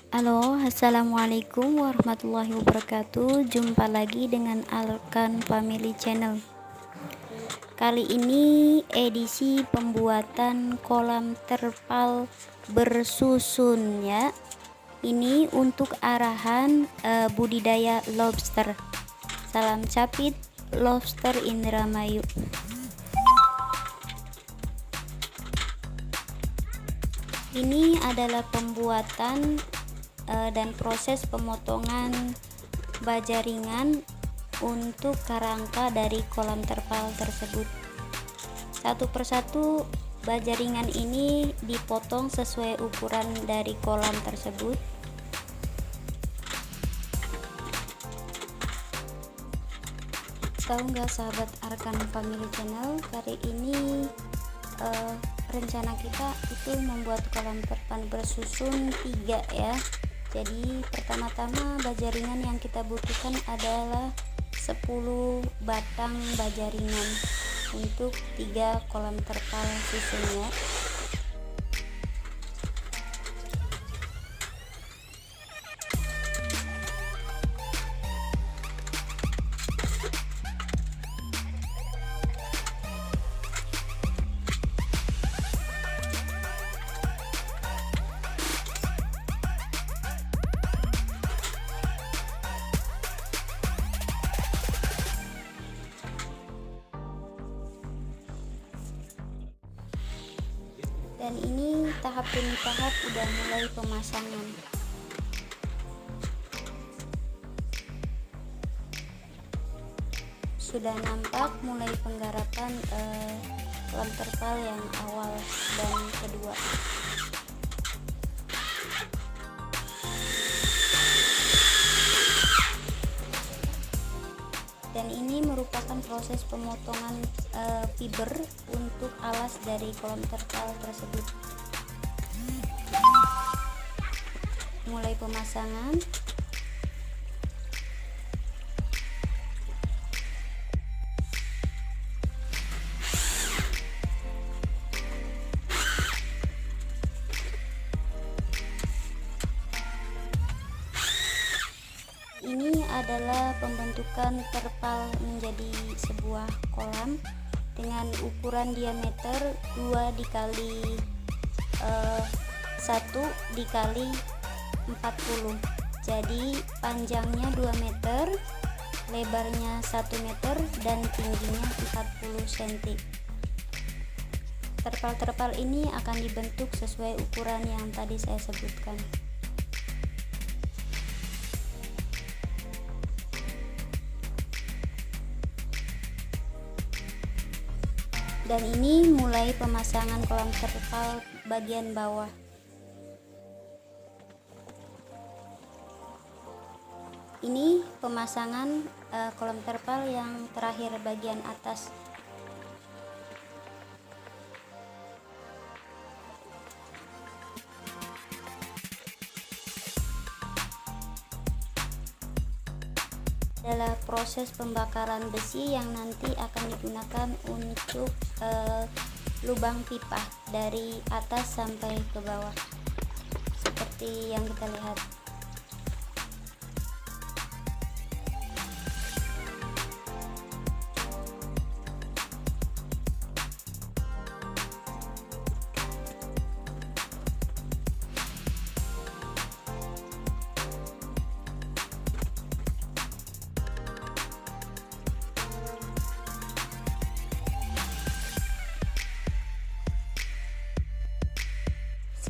Halo, assalamualaikum warahmatullahi wabarakatuh. Jumpa lagi dengan Alkan Family Channel. Kali ini edisi pembuatan kolam terpal bersusun ya. Ini untuk arahan budidaya lobster. Salam capit lobster Indramayu. Ini adalah pembuatan dan proses pemotongan baja ringan untuk kerangka dari kolam terpal tersebut. Satu persatu baja ringan ini dipotong sesuai ukuran dari kolam tersebut. Tahu nggak sahabat Arkan Family Channel, kali ini rencana kita itu membuat kolam terpal bersusun 3 ya. Jadi pertama-tama baja ringan yang kita butuhkan adalah 10 batang baja ringan untuk 3 kolam terpal susunnya. Dan ini tahap demi tahap udah mulai pemasangan. Sudah nampak mulai penggarapan kolam terpal yang awal dan kedua. Dan ini merupakan proses pemotongan fiber untuk alas dari kolam terpal tersebut. Mulai pemasangan. Ini adalah pembentukan terpal menjadi sebuah kolam dengan ukuran diameter 2 dikali 1 dikali 40. Jadi panjangnya 2 meter, lebarnya 1 meter dan tingginya 40 cm. Terpal-terpal ini akan dibentuk sesuai ukuran yang tadi saya sebutkan. Dan ini mulai pemasangan kolam terpal bagian bawah. Ini pemasangan kolam terpal yang terakhir bagian atas. Adalah proses pembakaran besi yang nanti akan digunakan untuk lubang pipa dari atas sampai ke bawah seperti yang kita lihat.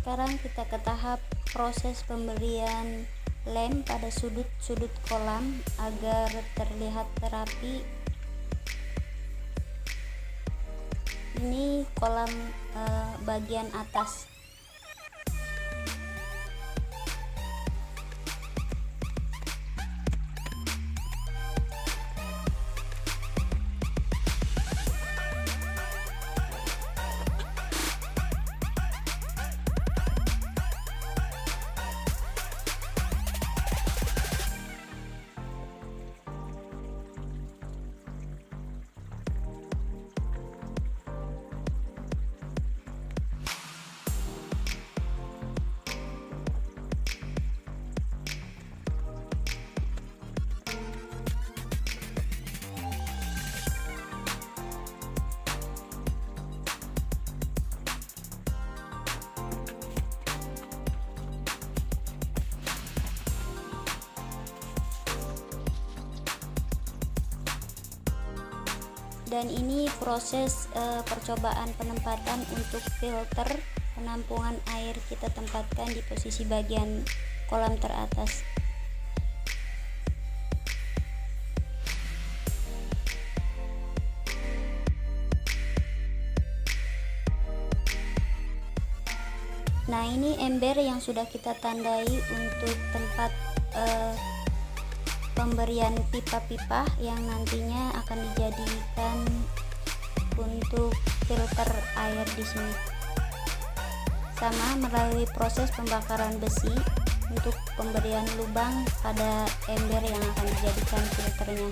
Sekarang kita ke tahap proses pemberian lem pada sudut-sudut kolam agar terlihat terapi. Ini kolam bagian atas. Dan ini proses percobaan penempatan untuk filter penampungan air kita tempatkan di posisi bagian kolam teratas. Nah, ini ember yang sudah kita tandai untuk tempat pemberian pipa-pipa yang nantinya akan dijadikan untuk filter air di sini. Sama melalui proses pembakaran besi untuk pemberian lubang pada ember yang akan dijadikan filternya.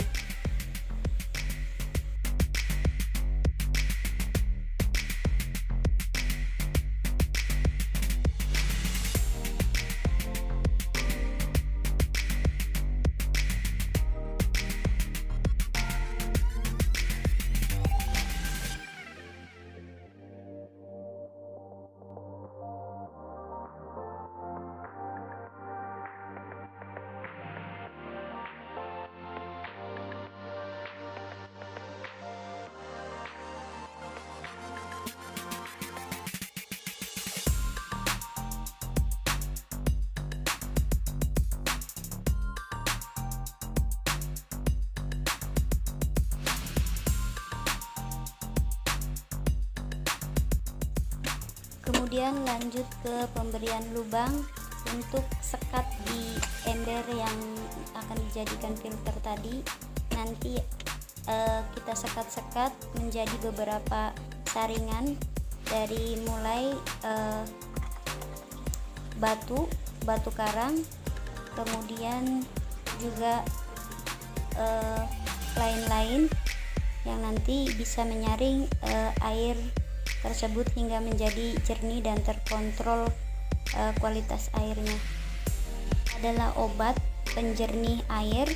Kemudian lanjut ke pemberian lubang untuk sekat di ember yang akan dijadikan filter tadi. Nanti kita sekat-sekat menjadi beberapa saringan dari mulai batu karang, kemudian juga lain-lain yang nanti bisa menyaring air tersebut hingga menjadi jernih dan terkontrol kualitas airnya. Adalah obat penjernih air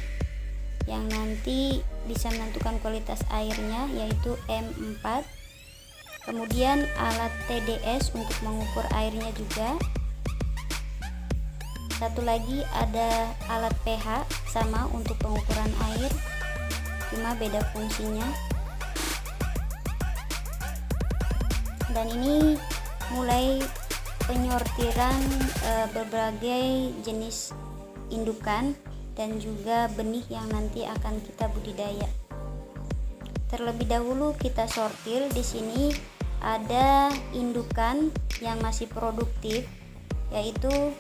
yang nanti bisa menentukan kualitas airnya, yaitu M4. Kemudian alat TDS untuk mengukur airnya juga. Satu lagi ada alat pH, sama untuk pengukuran air, cuma beda fungsinya. Dan ini mulai penyortiran berbagai jenis indukan dan juga benih yang nanti akan kita budidaya. Terlebih dahulu kita sortir. Di sini ada indukan yang masih produktif, yaitu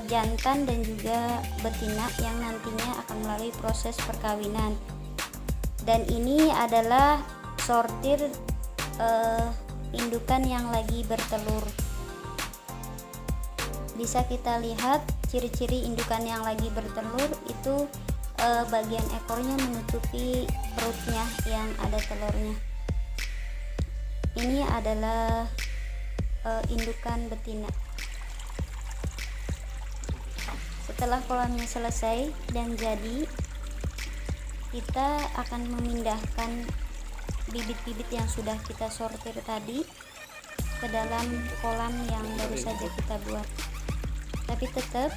jantan dan juga betina yang nantinya akan melalui proses perkawinan. Dan ini adalah sortir indukan yang lagi bertelur. Bisa kita lihat ciri-ciri indukan yang lagi bertelur itu bagian ekornya menutupi perutnya yang ada telurnya. Ini adalah indukan betina. Setelah kolamnya selesai dan jadi, kita akan memindahkan bibit-bibit yang sudah kita sortir tadi ke dalam kolam yang baru saja kita buat. Tapi tetap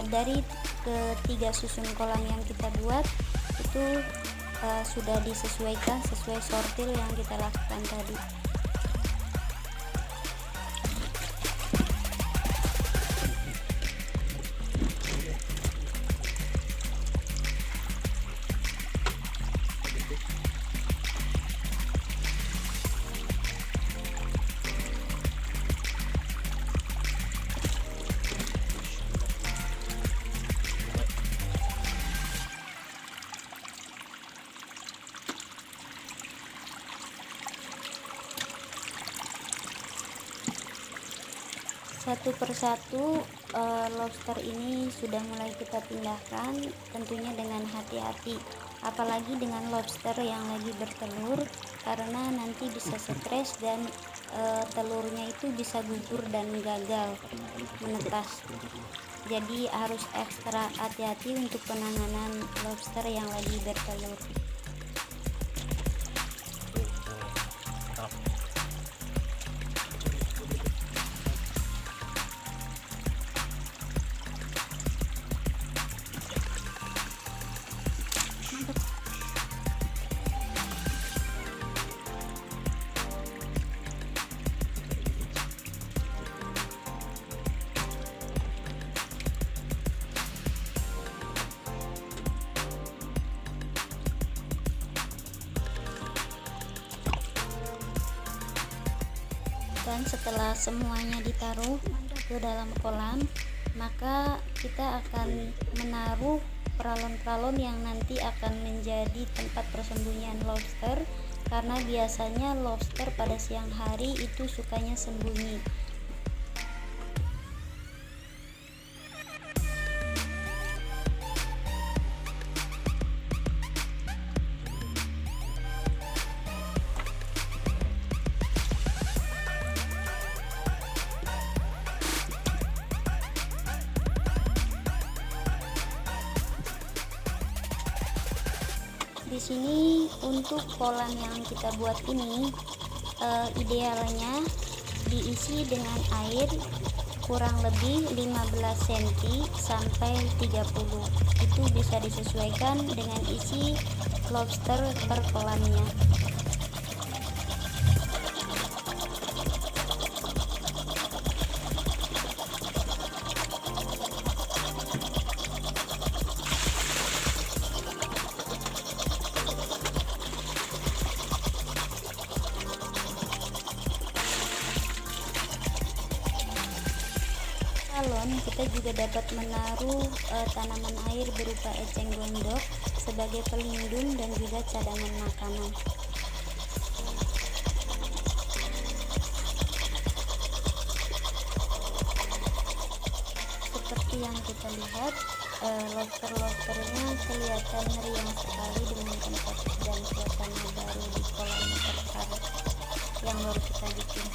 dari ketiga susun kolam yang kita buat itu sudah disesuaikan sesuai sortir yang kita lakukan tadi. Satu persatu lobster ini sudah mulai kita pindahkan, tentunya dengan hati-hati, apalagi dengan lobster yang lagi bertelur, karena nanti bisa stres dan telurnya itu bisa gugur dan gagal menetas. Jadi harus ekstra hati-hati untuk penanganan lobster yang lagi bertelur. dan setelah semuanya ditaruh ke dalam kolam, maka kita akan menaruh peralon-peralon yang nanti akan menjadi tempat persembunyian lobster, karena biasanya lobster pada siang hari itu sukanya sembunyi. Di sini untuk kolam yang kita buat ini idealnya diisi dengan air kurang lebih 15 cm sampai 30. Itu bisa disesuaikan dengan isi lobster per kolamnya. Kita juga dapat menaruh tanaman air berupa eceng gondok sebagai pelindung dan juga cadangan makanan. Seperti yang kita lihat, lobster-lobsternya kelihatan riang sekali dengan tempat dan suasana baru di kolam terpal yang baru kita bikin.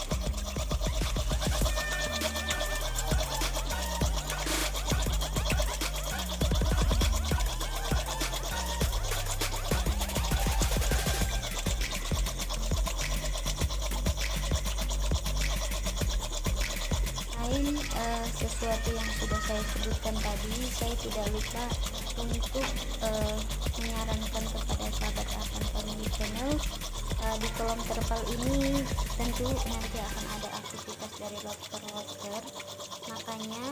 Sesuatu yang sudah saya sebutkan tadi, saya tidak lupa untuk menyarankan kepada sahabat Akan Family Channel, di kolam terpal ini tentu nanti akan ada aktivitas dari lobster-lobster, makanya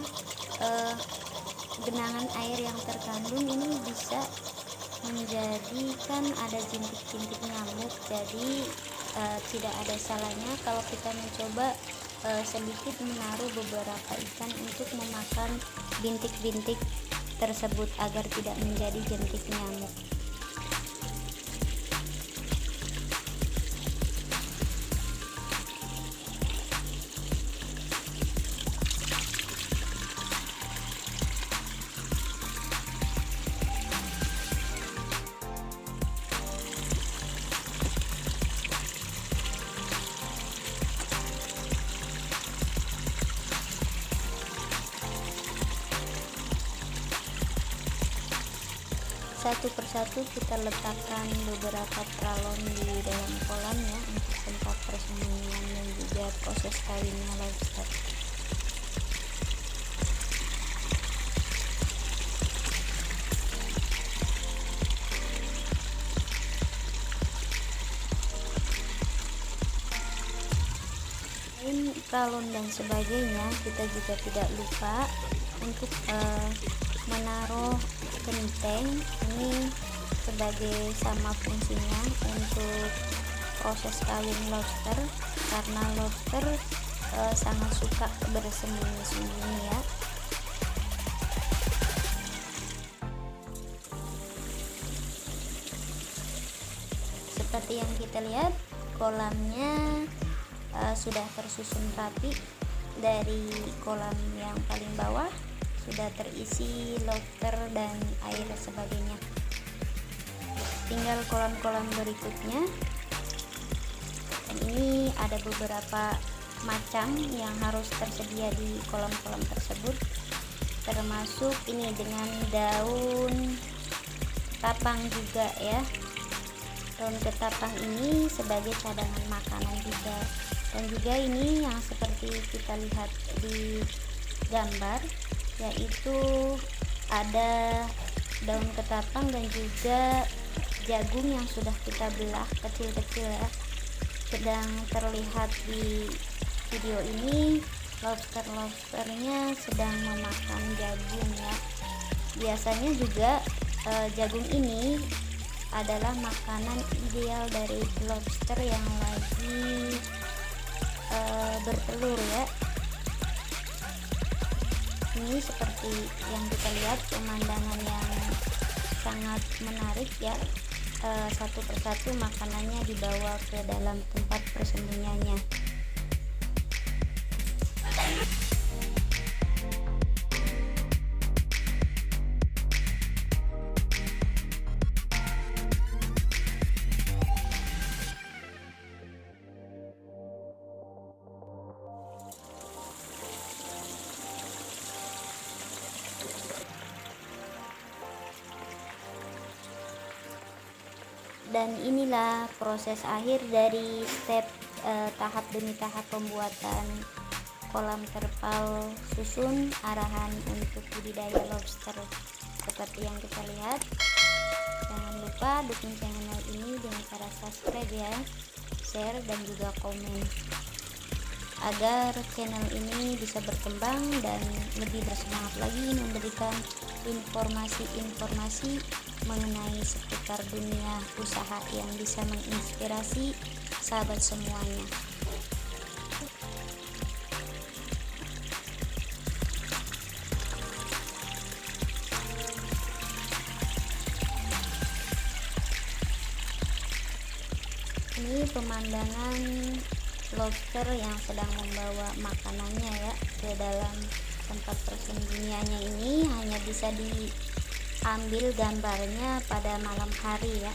genangan air yang terkandung ini bisa menjadikan ada jintik-jintik nyamuk. Jadi tidak ada salahnya kalau kita mencoba sedikit menaruh beberapa ikan untuk memakan bintik-bintik tersebut agar tidak menjadi jentik nyamuk. Satu persatu kita letakkan beberapa peralon di dalam kolam ya, untuk tempat persembunyian dan juga proses kawinnya lobster. Selain peralon dan sebagainya, kita juga tidak lupa untuk menaruh genteng. Ini sebagai sama fungsinya untuk proses kawin lobster, karena lobster sangat suka bersembunyi-sembunyi ya. Seperti yang kita lihat, kolamnya sudah tersusun rapi. Dari kolam yang paling bawah sudah terisi lobster dan air sebagainya. Tinggal kolam-kolam berikutnya, dan ini ada beberapa macam yang harus tersedia di kolam-kolam tersebut, termasuk ini dengan daun ketapang juga ya. Daun ketapang ini sebagai cadangan makanan juga, dan juga ini yang seperti kita lihat di gambar, yaitu ada daun ketapang dan juga jagung yang sudah kita belah kecil-kecil ya. Sedang terlihat di video ini lobster-lobsternya sedang memakan jagung ya. Biasanya juga jagung ini adalah makanan ideal dari lobster yang lagi bertelur ya. Ini seperti yang kita lihat pemandangan yang sangat menarik ya. Satu persatu makanannya dibawa ke dalam tempat persembunyiannya. Dan inilah proses akhir dari step tahap demi tahap pembuatan kolam terpal susun arahan untuk budidaya lobster. Seperti yang kita lihat, jangan lupa dukung channel ini dengan cara subscribe ya, share dan juga komen, agar channel ini bisa berkembang dan lebih bersemangat lagi memberikan informasi-informasi mengenai seputar dunia usaha yang bisa menginspirasi sahabat semuanya. Ini pemandangan lobster yang sedang membawa makanannya ya ke dalam tempat persembunyiannya. Ini hanya bisa diambil gambarnya pada malam hari ya.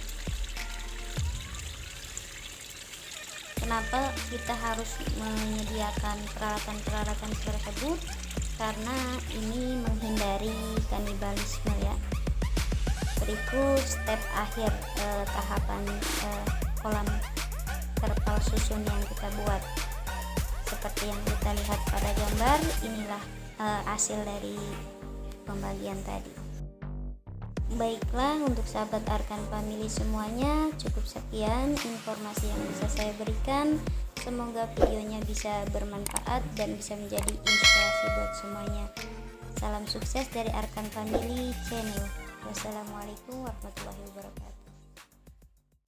Kenapa kita harus menyediakan peralatan-peralatan tersebut? Karena ini menghindari kanibalisme ya. Berikut step akhir tahapan kolam terpal susun yang kita buat. Seperti yang kita lihat pada gambar, inilah hasil dari pembagian tadi. Baiklah, untuk sahabat Arkan Family semuanya, cukup sekian informasi yang bisa saya berikan. Semoga videonya bisa bermanfaat dan bisa menjadi inspirasi buat semuanya. Salam sukses dari Arkan Family Channel. Wassalamualaikum warahmatullahi wabarakatuh.